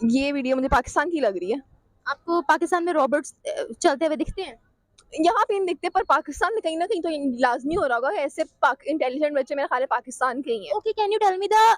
ये वीडियो मुझे पाकिस्तान की लग रही है। आपको पाकिस्तान में रोबोट्स चलते हुए दिखते हैं? यहाँ पे नहीं दिखते, पर पाकिस्तान में कहीं न कहीं तो लाज़मी हो रहा होगा, ऐसे इंटेलिजेंट बच्चे मेरा ख्याल है पाकिस्तान के ही हैं। Okay, can you tell me the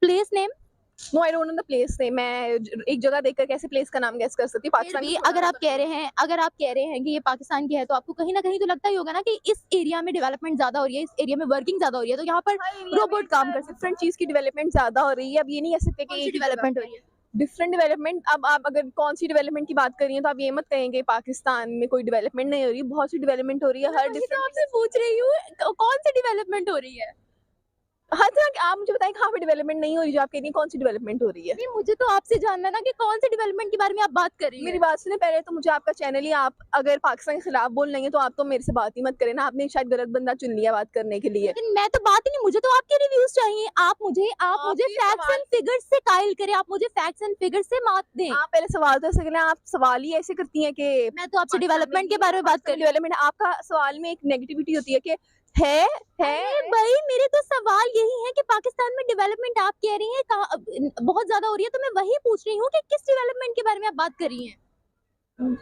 place name? No, I don't know the place name. मैं एक जगह देखकर कैसे प्लेस का नाम गेस कर सकती हूँ? फिर पाकिस्तान भी में थोड़ा अगर आप ज़्यादा कह दूर रहे है। हैं अगर आप कह रहे हैं कि ये पाकिस्तान की है, तो आपको कहीं न कहीं तो लगता ही होगा ना कि इस एरिया में डेवलपमेंट ज़्यादा हो रही है, इस एरिया में वर्किंग ज़्यादा हो रही है, तो यहाँ पर रोबोट काम कर सकते हैं। डिफरेंट चीज़ की डेवलपमेंट ज़्यादा हो रही है। अब ये नहीं कह सकते कि कौन-सी एक ही डेवलपमेंट हो जगह रही है? Different development. अब आप अगर कौन-सी डेवलपमेंट की बात कर रही हैं, तो आप ये मत कहेंगे पाकिस्तान में कोई डेवलपमेंट नहीं हो रही, बहुत सी डेवलपमेंट हो रही है, मैं हर वही तो डिफरेंट आपसे पूछ रही हूँ, कौन-सी डेवलपमेंट हो रही है? हर तरह की। आप मुझे बताएँ कहाँ पे डेवलपमेंट नहीं हो रही, जो आप कह रही हैं कौन-सी डेवलपमेंट हो रही है? नहीं, मुझे तो आपसे जानना है ना कि कौन-सी डेवलपमेंट के बारे में आप बात कर रही मेरी हैं? बात सुनिए पहले, तो मुझे आपका चैनल ही, आप अगर पाकिस्तान के खिलाफ बोल रही हैं, तो आप तो मेरे से बात ही मत करें ना, आपने शायद गलत बंदा चुन लिया बात करने के लिए। लेकिन मैं तो बात ही नहीं, मुझे तो आपके रिव्यूज़ चाहिए। आप मुझे आपके फैक्ट्स सवाल एंड फिगर्स से कायल करें, आप मुझे फैक्ट्स एंड फिगर्स से मात दें। आप पहले सवाल तो ऐसे करें, आप सवाल ही ऐसे करती हैं कि मैं तो आपसे पाकिस्तान में डेवलपमेंट के ये बारे है, में बात कर पाकिस्तान में रही हूँ। डेवलपमेंट है। आपका सवाल में एक नेगेटिविटी होती है कि है, अरे है। भाई, मेरे तो सवाल यही है कि पाकिस्तान में डेवलपमेंट आप कह रही हैं बहुत ज़्यादा हो रही है, तो मैं वही पूछ रही हूँ कि किस डेवलपमेंट के बारे में आप बात कर रही हैं?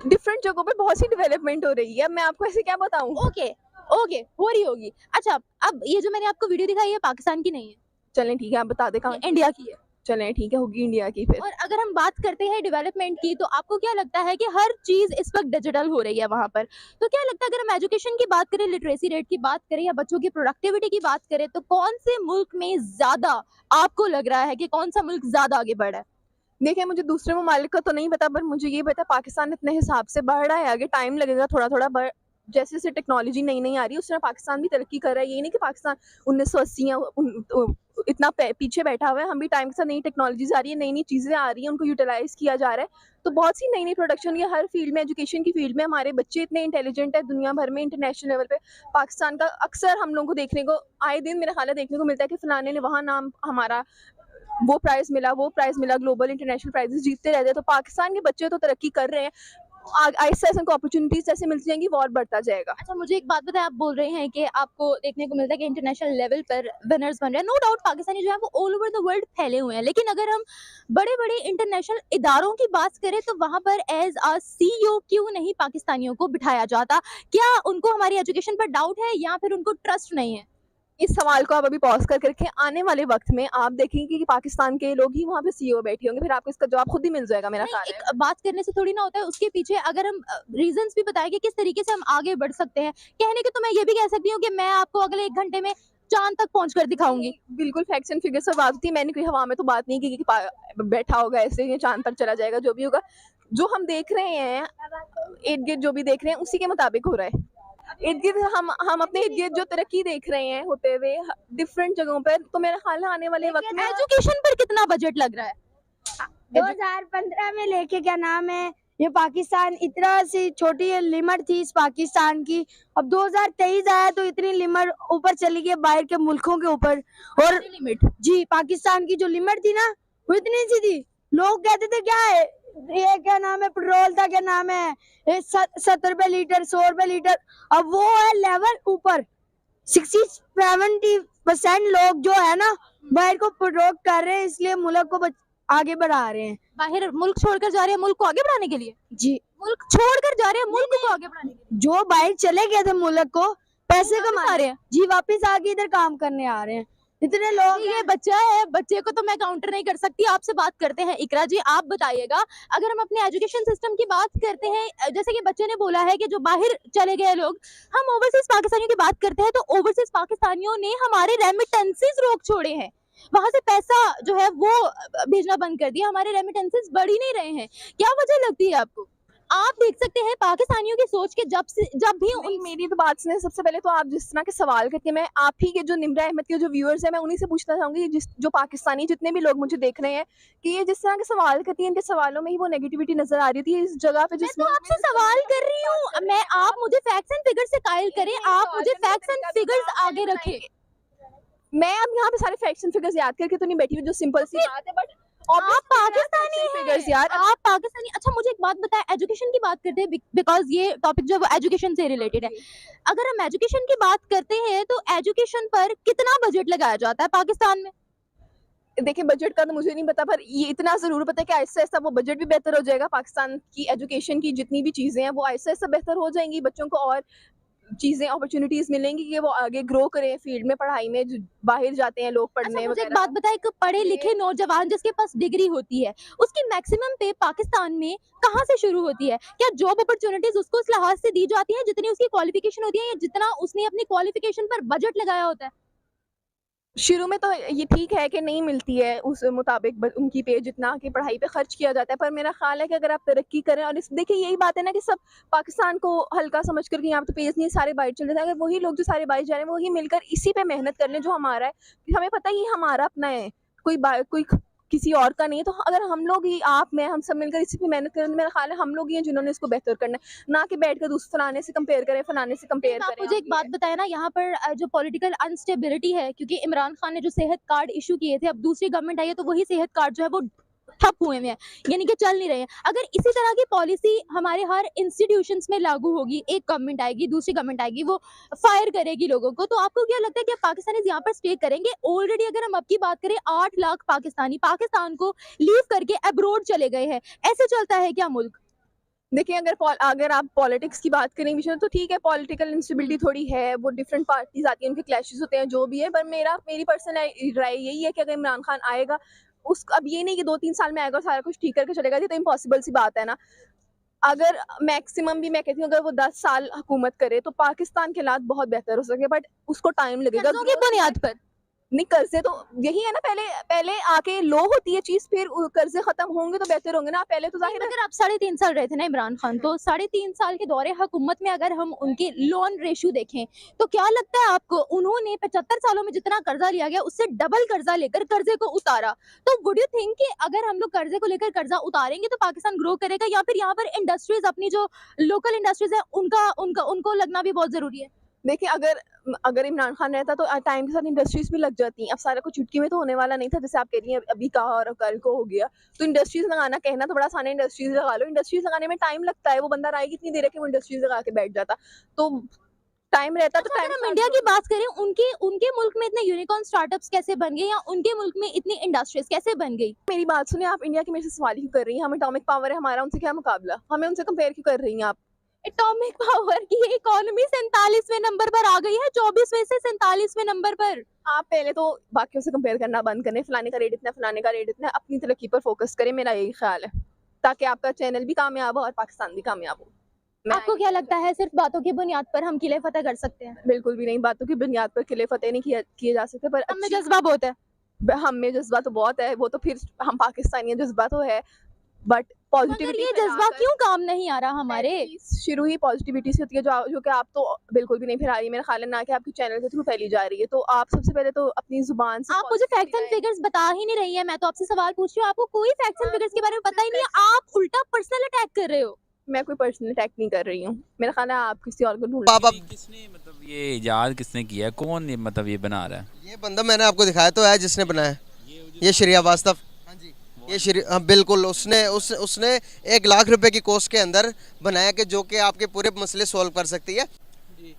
डिफरेंट जगहों पे बहुत सी डेवलपमेंट हो रही है, मैं आपको ऐसे क्या बताऊँ? ओके, ओके, हो रही होगी। अच्छा, अब ये जो मैंने आपको वीडियो दिखाई है पाकिस्तान की नहीं है, चलें ठीक है, आप बता दें ये कहाँ की है? इंडिया की है। चलें ठीक है, होगी इंडिया की फिर। और अगर हम बात करते हैं डेवलपमेंट की, तो आपको क्या लगता है कि हर चीज़ इस वक़्त डिजिटल हो रही है वहाँ पर। तो क्या लगता है अगर हम एजुकेशन की बात करें, लिटरेसी रेट की बात करें या बच्चों की प्रोडक्टिविटी की बात करें, तो कौन से मुल्क में ज़्यादा आपको लग रहा है कि कौन-सा मुल्क ज़्यादा आगे बढ़ा है? देखिए, मुझे दूसरे ममालिक का तो नहीं पता, पर मुझे ये पता है पाकिस्तान इतने हिसाब से बढ़ रहा है, आगे टाइम लगेगा थोड़ा-थोड़ा, ब जैसे-जैसे टेक्नोलॉजी नई-नई आ रही है, उस तरह पाकिस्तान भी तरक्की कर रहा है। ये नहीं कि पाकिस्तान 1980 या इतना पीछे बैठा हुआ है, हम भी टाइम के साथ नई टेक्नोलॉजीज़ आ रही है, नई-नई चीज़ें आ रही हैं, उनको यूटिलाइज़ किया जा रहा है। तो बहुत सी नई-नई प्रोडक्शन ये हर फील्ड में, एजुकेशन की फील्ड में हमारे बच्चे इतने इंटेलिजेंट है, दुनिया भर में इंटरनेशनल लेवल पे पाकिस्तान का अक्सर हम लोगों को देखने को, आए दिन मेरा ख़्याल है देखने को मिलता है कि फलाने ने वहाँ नाम, हमारा वो प्राइज़ मिला, वो प्राइज़ मिला, ग्लोबल इंटरनेशनल प्राइज़ेज़ जीतते रहते हैं। तो पाकिस्तान के बच्चे तो तरक्की कर रहे हैं। आहिस्ता-आहिस्ता उनको अपॉर्च्युनिटीज़ जैसे मिलती जाएँगी, वो और बढ़ता जाएगा। अच्छा, मुझे एक बात बताएं, आप बोल रहे हैं कि आपको देखने को मिलता है कि इंटरनेशनल लेवल पर विनर्स बन रहे हैं। नो डाउट पाकिस्तानी जो है वो ऑल ओवर द वर्ल्ड फैले हुए हैं, लेकिन अगर हम बड़े-बड़े इंटरनेशनल इदारों की बात करें, तो वहाँ पर एज़ अ सीईओ क्यों नहीं पाकिस्तानियों को बिठाया जाता? क्या उनको हमारी एजुकेशन पर डाउट है या फिर उनको ट्रस्ट नहीं है? इस सवाल को आप अभी पॉज़ करके रखें, आने वाले वक़्त में आप देखेंगे कि पाकिस्तान के लोग ही वहाँ पे सीईओ बैठे होंगे, फिर आपको इसका जवाब खुद ही मिल जाएगा, मेरा नहीं, ख़्याल एक है। बात करने से थोड़ी ना होता है, उसके पीछे अगर हम रीज़न्स भी बताएँ कि किस तरीके से हम आगे बढ़ सकते हैं। कहने को तो मैं ये भी कह सकती हूँ कि मैं आपको अगले 1 घंटे में चाँद तक पहुँच कर नहीं, दिखाऊँगी। नहीं, बिल्कुल फैक्ट्स एंड फिगर्स पर बात होती है, मैंने कोई हवा में तो बात नहीं की कि बैठा होगा ऐसे ही चाँद पर चला जाएगा, जो भी होगा। जो हम देख रहे हैं, इर्द-गिर्द जो भी देख रहे हैं, उसी के मुताबिक हो रहा है। इर्द-गिर्द हम अपने इर्द-गिर्द जो तरक्की देख रहे हैं होते हुए डिफरेंट जगहों पर, तो मेरा ख़्याल है आने वाले वक़्त में एजुकेशन पर कितना बजट लग रहा है? 2015 में लेके क्या नाम है, ये पाकिस्तान इतना सी छोटी लिमिट थी इस पाकिस्तान की। अब 2023 आया तो इतनी लिमिट ऊपर चली गई बाहर के मुल्कों के ऊपर। और लिमिट जी, पाकिस्तान की जो लिमिट थी ना, वो इतनी सी थी। लोग कहते थे क्या है, ये क्या नाम है, पेट्रोल था, क्या नाम है, ये 70 रुपए लीटर, 100 रुपए लीटर। अब वो है लेवल ऊपर। 60-70% लोग जो है ना, बाहर को प्रोडक्ट कर रहे हैं, इसलिए मुल्क को आगे बढ़ा रहे हैं। बाहर मुल्क छोड़कर जा रहे हैं मुल्क को आगे बढ़ाने के लिए? जी, मुल्क छोड़कर जा रहे हैं मुल्क को आगे बढ़ाने के लिए? जो बाहर चले गए थे मुल्क को पैसे वापस कमा आ रहे हैं? जी, वापस आके इधर काम करने आ रहे हैं। इतने लोग ये बच्चा है, बच्चे को तो मैं काउंटर नहीं कर सकती। आपसे बात करते हैं इकरा जी, आप बताइएगा, अगर हम अपने एजुकेशन सिस्टम की बात करते हैं, जैसे कि बच्चे ने बोला है कि जो बाहर चले गए लोग, हम ओवरसीज पाकिस्तानियों की बात करते हैं, तो ओवरसीज पाकिस्तानियों ने हमारे रेमिटेंसेस रोक छोड़े हैं। वहां से पैसा जो है वो भेजना बंद कर दिया, हमारे रेमिटेंसेस बढ़ ही नहीं रहे हैं। क्या वजह लगती है आपको? आप देख सकते हैं पाकिस्तानियों की सोच के जब भी नहीं, मेरी तो बात सुने, सबसे पहले तो आप जिस तरह के सवाल करती हैं, मैं आप ही के जो निम्रा अहमद के जो व्यूअर्स हैं, मैं उन्हीं से पूछना चाहूँगी, जो पाकिस्तानी जितने भी लोग मुझे देख रहे हैं, कि ये जिस तरह के सवाल करती हैं, इनके सवालों में ही वो नेगेटिविटी नज़र आ रही थी इस जगह पे, मैं जिस तो आपसे सवाल कर रही हूँ, मैं आप मुझे फैक्ट्स एंड फिगर्स से कायल करें, आप मुझे फैक्ट्स एंड फिगर्स आगे रखें। मैं अब यहाँ पे सारे फैक्ट्स एंड फिगर्स याद करके तो नहीं बैठी हुई, जो सिंपल सी बात है, बट आप पाकिस्तानी फिगर्स हैं, यार। आप पाकिस्तानी। अच्छा, मुझे एक बात बताएं, एजुकेशन की बात करते हैं, बिकॉज ये टॉपिक जो है वो एजुकेशन से रिलेटेड है। अगर हम एजुकेशन की बात करते हैं, तो एजुकेशन पर कितना बजट लगाया जाता है पाकिस्तान में? देखिए बजट का तो मुझे नहीं पता, पर ये इतना ज़रूर पता है कि आहिस्ता-आहिस्ता वो बजट भी बेहतर हो जाएगा। पाकिस्तान की एजुकेशन की जितनी भी चीज़ें हैं, वो आहिस्ता-आहिस्ता बेहतर हो जाएँगी। बच्चों को और चीज़ें अपॉर्च्युनिटीज़ मिलेंगी कि वो आगे ग्रो करें फील्ड में, पढ़ाई में, ज बाहर जाते हैं लोग अच्छा पढ़ने मुझे एक वगैरह। बात बताएं, एक पढ़े लिखे नौजवान जिसके पास डिग्री होती है, उसकी मैक्सिमम पे पाकिस्तान में कहाँ से शुरू होती है? क्या जॉब अपॉर्चुनिटीज उसको उस लिहाज से दी जाती है जितनी उसकी क्वालिफिकेशन होती है, या जितना उसने अपनी क्वालिफिकेशन पर बजट लगाया होता है? शुरू में तो ये ठीक है कि नहीं मिलती है उस मुताबिक उनकी पे जितना कि पढ़ाई पे खर्च किया जाता है, पर मेरा ख्याल है कि अगर आप तरक्की करें और इस देखिए यही बात है ना कि सब पाकिस्तान को हल्का समझ कर कि यहाँ पे तो पेज नहीं सारे बाहर चले जाते हैं। अगर वही लोग जो सारे बाहर जा रहे हैं वही मिलकर इसी पे मेहनत कर लें जो हमारा है, हमें पता है ये हमारा अपना है, कोई किसी और का नहीं है। तो अगर हम लोग ही आप मैं हम सब मिलकर इसी पे मेहनत करें तो मेरा ख्याल है हम लोग ही हैं जिन्होंने इसको बेहतर करना है, ना कि बैठ कर दूसरे फलाने से कंपेयर करें फलाने से कंपेयर आप करें। मुझे एक बात बताएं ना, यहाँ पर जो पॉलिटिकल अनस्टेबिलिटी है, क्योंकि इमरान खान ने जो सेहत कार्ड इशू किए थे, अब दूसरी गवर्नमेंट आई है तो वही सेहत कार्ड जो है वो ठप हुए हैं, यानी कि चल नहीं रहे हैं। अगर इसी तरह की पॉलिसी हमारे हर इंस्टीट्यूशंस में लागू होगी, एक गवर्नमेंट आएगी दूसरी गवर्नमेंट आएगी, वो फायर करेगी लोगों को, तो आपको क्या लगता है कि पाकिस्तानी यहाँ पर स्टे करेंगे? ऑलरेडी अगर हम अब की बात करें 8 लाख पाकिस्तानी पाकिस्तान को लीव करके अब्रोड चले गए हैं, ऐसे चलता है क्या मुल्क? देखिए अगर आप पॉलिटिक्स की बात करें विषय तो ठीक है, पॉलिटिकल इंस्टेबिलिटी थोड़ी है, वो डिफरेंट पार्टीज आती हैं, उनके क्लैशेस होते हैं जो भी है, पर मेरी पर्सनल राय यही है कि अगर इमरान खान आएगा उस अब ये नहीं कि 2-3 साल में आएगा और सारा कुछ ठीक करके चलेगा, ये तो इम्पॉसिबल सी बात है ना। अगर मैक्सिमम भी मैं कहती हूँ अगर वो 10 साल हुकूमत करे तो पाकिस्तान के हालात बहुत बेहतर हो सके, बट उसको टाइम लगेगा। कर्जों की बुनियाद पर? नहीं कर्जे तो यही है ना, पहले पहले आके लो होती है चीज, फिर कर्जे खत्म होंगे तो बेहतर होंगे ना। पहले तो जाहिर है अगर आप 3.5 साल रहे थे ना इमरान खान, तो 3.5 साल के दौरे हुकूमत में अगर हम उनके लोन रेशियो देखें, तो क्या लगता है आपको उन्होंने 75 सालों में जितना कर्जा लिया गया उससे डबल कर्जा लेकर कर्जे को उतारा? तो वुड यू थिंक कि अगर हम लोग कर्जे को लेकर कर्जा उतारेंगे तो पाकिस्तान ग्रो करेगा, या फिर यहाँ पर इंडस्ट्रीज अपनी जो लोकल इंडस्ट्रीज है उनका उनका उनको लगना भी बहुत जरूरी है? देखिए अगर इमरान खान रहता तो टाइम के साथ इंडस्ट्रीज भी लग जाती। अब सारा कुछ चुटकी में तो होने वाला नहीं था, जैसे आप कह रही हैं अभी कहा और कल को हो गया। तो इंडस्ट्रीज लगाना कहना तो बड़ा आसान है, इंडस्ट्रीज लगा लो। इंडस्ट्रीज लगाने में टाइम लगता है, वो बंदा राय कितनी देर है कि वो इंडस्ट्रीज लगा के बैठ जाता। तो टाइम रहता तो अच्छा, टाइम अगर हम इंडिया की बात करें, उनके उनके मुल्क में इतने यूनिकॉर्न स्टार्टअप्स कैसे बन गए, या उनके मुल्क में इतनी इंडस्ट्रीज कैसे बन गई? मेरी बात सुने, आप इंडिया की मेरे से सवाल क्यों कर रही हैं? हम एटॉमिक पावर है हमारा, उनसे क्या मुकाबला? हमें उनसे कंपेयर क्यों कर रही हैं आप? एटॉमिक पावर की इकोनॉमी 47वें नंबर पर आ गई है, 24वें से 47वें नंबर पर। आप पहले तो बाकियों से कंपेयर करना बंद करें, फलाने का रेट इतना है, फलाने का रेट इतना है, अपनी तरक्की पर फोकस करें, मेरा यही ख्याल है, ताकि आपका चैनल भी कामयाब हो और पाकिस्तान भी कामयाब हो। आपको क्या लगता है सिर्फ बातों की बुनियाद पर हम किले फतेह कर सकते हैं? बिल्कुल भी नहीं, बातों की बुनियाद पर किले फतेह नहीं किए जा सकते, पर हम में जज्बा बहुत है। हम में जज्बा तो बहुत है, वो तो फिर हम पाकिस्तानी हैं, जज्बा तो है, बट मगर पॉजिटिविटी ये जज्बा क्यों काम नहीं आ रहा हमारे? शुरू ही पॉजिटिविटी से होती है, जो कि आप तो बिल्कुल भी नहीं फैला रही, मेरा ख्याल है ना कि आपके चैनल के थ्रू फैली जा रही है। तो आप सबसे पहले तो अपनी जुबान से आप मुझे फैक्ट्स एंड फिगर्स बता ही नहीं रही है, मैं तो आपसे सवाल पूछ रही हूँ, आपको कोई फैक्ट्स एंड फिगर्स के बारे में पता ही नहीं है, आप उल्टा पर्सनल अटैक कर रहे हो। मैं कोई पर्सनल अटैक नहीं कर रही हूँ, मेरा ख्याल है आप किसी और को ढूंढ आप किसने मतलब ये इजाद किसने किया है, कौन ये मतलब ये बना रहा है? ये बंदा मैंने आपको दिखाया तो है जिसने बनाया, ये श्रेया वास्तव। हाँ जी, ये हाँ बिल्कुल, उसने 1 लाख रुपए की कोस्ट के अंदर बनाया कि जो कि आपके पूरे मसले सॉल्व कर सकती है।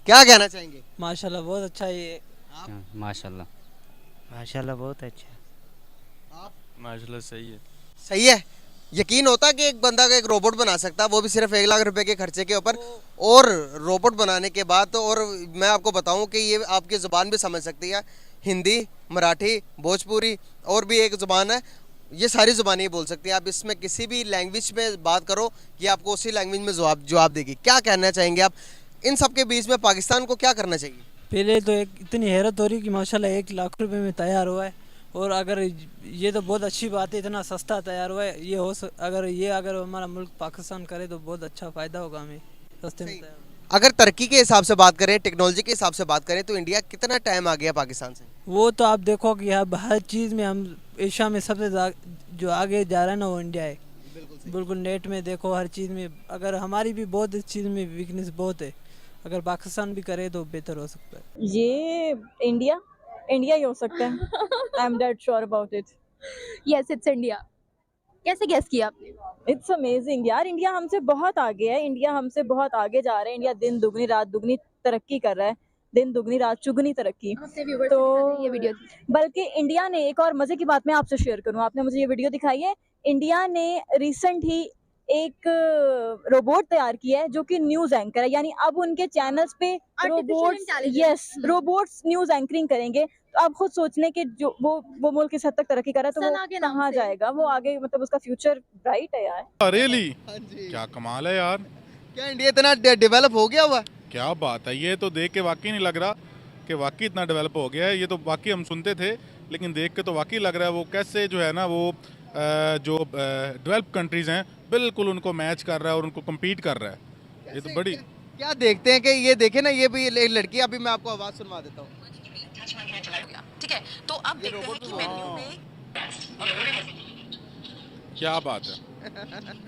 क्या कहना चाहेंगे? माशाल्लाह बहुत अच्छा ये। माशाल्लाह माशाल्लाह बहुत अच्छा। माशाल्लाह सही है। सही है। यकीन होता कि एक बंदा का एक रोबोट बना सकता, वो भी सिर्फ 1 लाख रुपए के खर्चे के ऊपर, और रोबोट बनाने के बाद तो, और मैं आपको बताऊं कि ये आपकी ज़ुबान भी समझ सकती है, हिंदी, मराठी, भोजपुरी और भी एक ज़ुबान है, ये सारी ज़ुबानें बोल सकती है। आप इसमें किसी भी लैंग्वेज में बात करो, ये आपको उसी लैंग्वेज में जवाब देगी। क्या कहना चाहेंगे आप इन सब के बीच में पाकिस्तान को क्या करना चाहिए? पहले तो एक इतनी हैरत हो रही कि माशाल्लाह 1 लाख रुपए में तैयार हुआ है, और अगर ये तो बहुत अच्छी बात है, इतना सस्ता तैयार हुआ है। ये अगर हमारा मुल्क पाकिस्तान करे तो बहुत अच्छा फ़ायदा होगा हमें, सस्ते में तैयार। अगर तरक्की के हिसाब से बात करें, टेक्नोलॉजी के हिसाब से बात करें, तो इंडिया कितना टाइम आ गया पाकिस्तान से? वो तो आप देखो कि अब हर चीज़ में हम एशिया में सबसे जो आगे जा रहा है ना वो इंडिया है। बिल्कुल नेट में देखो, हर चीज़ में। अगर हमारी भी बहुत इस चीज़ में वीकनेस बहुत है, अगर पाकिस्तान भी करे तो बेहतर हो सकता है। ये इंडिया ही हो सकता है। I am dead sure about it. Yes, it's India. कैसे गेस किया आपने? इट्स अमेजिंग यार, इंडिया हमसे बहुत आगे है, इंडिया हमसे बहुत आगे जा रहा है। इंडिया दिन दुगनी रात दुगनी तरक्की कर रहा है। दिन दुगनी रात चुगनी तरक्की। आपसे व्यूवर्स तो ये वीडियो बल्कि इंडिया ने एक और मजे की बात मैं आपसे शेयर करूं, आपने मुझे ये वीडियो दिखाई है, इंडिया ने रिसेंट ही एक रोबोट तैयार किया है जो कि न्यूज एंकर है, यानी अब उनके चैनल्स पे robots, yes, robots news anchoring करेंगे। तो आप खुद सोच लें कि जो वो मुल्क किस हद तक तरक्की कर रहा है, तो सना वो के नाम कहाँ से। जाएगा, वो आगे मतलब उसका फ्यूचर ब्राइट है यार। रियली हाँ जी। क्या कमाल है यार, क्या इंडिया इतना डेवलप हो गया हुआ? क्या बात है। ये तो देख के वाकई नहीं लग रहा कि वाकई इतना डेवलप हो गया है। ये तो वाकई हम सुनते थे, लेकिन देख के तो वाकई लग रहा है वो कैसे जो है ना वो जो डेवलप कंट्रीज हैं बिल्कुल उनको मैच कर रहा है और उनको कम्पीट कर रहा है। ये तो बड़ी क्या देखते हैं कि ये देखे ना, ये भी एक लड़की, अभी मैं आपको आवाज सुनवा देता हूँ। ठीक है, तो अब देखते हैं कि मेन्यू में क्या बात है,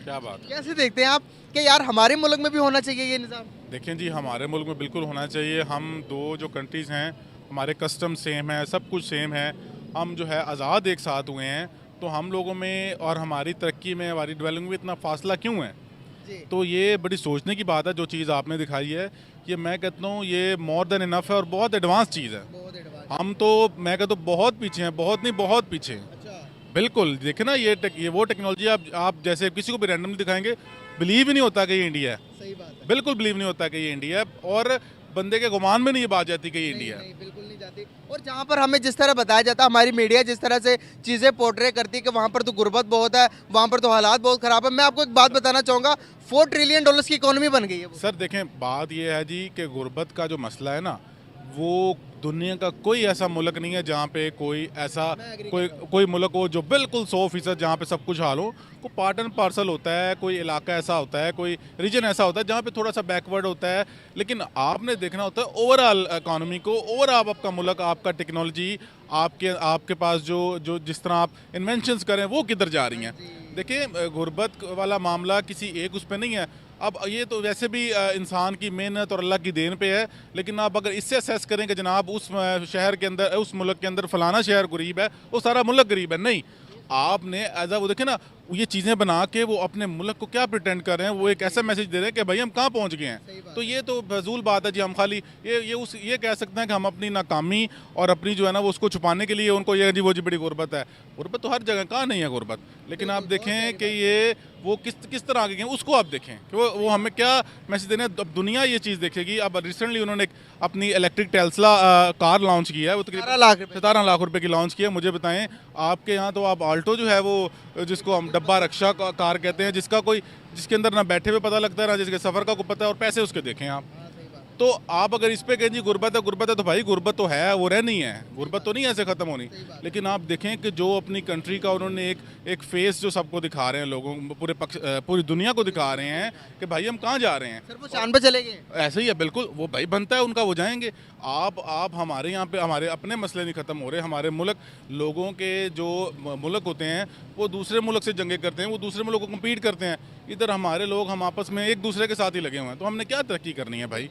क्या बात है। कैसे देखते हैं आप कि यार हमारे मुल्क में भी होना चाहिए ये निज़ाम? देखें जी, हमारे मुल्क में बिल्कुल होना चाहिए। हम दो जो कंट्रीज़ हैं, हमारे कस्टम सेम है, सब कुछ सेम है, हम जो है आज़ाद एक साथ हुए हैं, तो हम लोगों में और हमारी तरक्की में, हमारी डेवलपमेंट में इतना फासला क्यों है? तो ये बड़ी सोचने की बात है जो चीज़ आपने दिखाई है। ये मैं कहता हूँ ये मोर देन इनफ है और बहुत एडवांस चीज़ है। हम तो मैं कहता हूँ बहुत पीछे हैं, बहुत नहीं बहुत पीछे हैं। बिल्कुल देखे ना ये वो टेक्नोलॉजी आप जैसे किसी को भी रैंडमली दिखाएंगे, बिलीव ही नहीं होता कि ये इंडिया है। सही बात है। बिल्कुल बिलीव नहीं होता कि ये इंडिया है, और बंदे के गुमान में नहीं ये बात जाती कि ये इंडिया है। नहीं, बिल्कुल नहीं जाती। और जहाँ पर हमें जिस तरह बताया जाता है, हमारी मीडिया जिस तरह से चीज़ें पोर्ट्रे करती है कि वहाँ पर तो गुर्बत बहुत है, वहाँ पर तो हालात बहुत ख़राब है। मैं आपको एक बात बताना चाहूँगा, $4 ट्रिलियन की इकोनॉमी बन गई है वो। सर देखें, बात ये है जी कि गुर्बत का जो मसला है ना, वो दुनिया का कोई ऐसा मुल्क नहीं है जहाँ पे कोई ऐसा कोई मुल्क हो जो बिल्कुल 100% जहाँ पे सब कुछ हाल हो। कोई पार्ट एंड पार्सल होता है, कोई इलाका ऐसा होता है, कोई रीजन ऐसा होता है जहाँ पे थोड़ा सा बैकवर्ड होता है, लेकिन आपने देखना होता है ओवरऑल इकोनॉमी को, ओवरऑल आपका मुल्क, आपका टेक्नोलॉजी, आपके पास जो जिस तरह आप इन्वेंशंस करें वो किधर जा रही हैं। देखिए, गुर्बत वाला मामला किसी एक उस पर नहीं है। अब ये तो वैसे भी इंसान की मेहनत और अल्लाह की देन पे है, लेकिन आप अगर इससे असेस करें कि जनाब उस शहर के अंदर, उस मुल्क के अंदर फलाना शहर गरीब है, वो सारा मुल्क गरीब है, नहीं। आपने एज वो देखे ना, ये चीज़ें बना के वो अपने मुल्क को क्या प्रिटेंड कर रहे हैं, वो एक ऐसा मैसेज दे रहे हैं कि भाई हम कहाँ पहुँच गए हैं। तो ये तो फजूल बात है जी। हम खाली ये कह सकते हैं कि हम अपनी नाकामी और अपनी जो है ना वो उसको छुपाने के लिए उनको ये जी वो जी बड़ी गुर्बत है। गुर्बत तो हर जगह, कहाँ नहीं है गुर्बत, लेकिन आप देखें कि ये वो किस तरह आगे गए, उसको आप देखें कि वो हमें क्या मैसेज देने। अब दुनिया ये चीज़ देखेगी। अब रिसेंटली उन्होंने अपनी इलेक्ट्रिक टेस्ला कार लॉन्च किया है, वो तकरीबन 17 लाख रुपए की लॉन्च किया। मुझे बताएं, आपके यहाँ तो आप आल्टो जो है वो जिसको हम डब्बा रक्षा कार कहते हैं, जिसके अंदर ना बैठे हुए पता लगता है, ना जिसके सफ़र का को पता है, और पैसे उसके देखें आप। तो आप अगर इस पे कहें जी गुर्बत है, तो भाई गुर्बत तो है, वो रहनी है, गुर्बत तो नहीं ऐसे ख़त्म होनी। लेकिन आप देखें कि जो अपनी कंट्री का उन्होंने एक फेस जो सबको दिखा रहे हैं, लोगों पूरी दुनिया को दिखा रहे हैं कि भाई हम कहाँ जा रहे हैं। सर वो चांद पे चले गए। ऐसे ही है बिल्कुल, वो भाई बनता है उनका, वो जाएंगे। आप हमारे यहाँ पे हमारे अपने मसले नहीं ख़त्म हो रहे। हमारे मुल्क, लोगों के जो मुल्क होते हैं वो दूसरे मुल्क से जंगे करते हैं, वो दूसरे मुल्क को कम्पीट करते हैं। इधर हमारे लोग, हम आपस में एक दूसरे के साथ ही लगे हुए हैं, तो हमने क्या तरक्की करनी है भाई।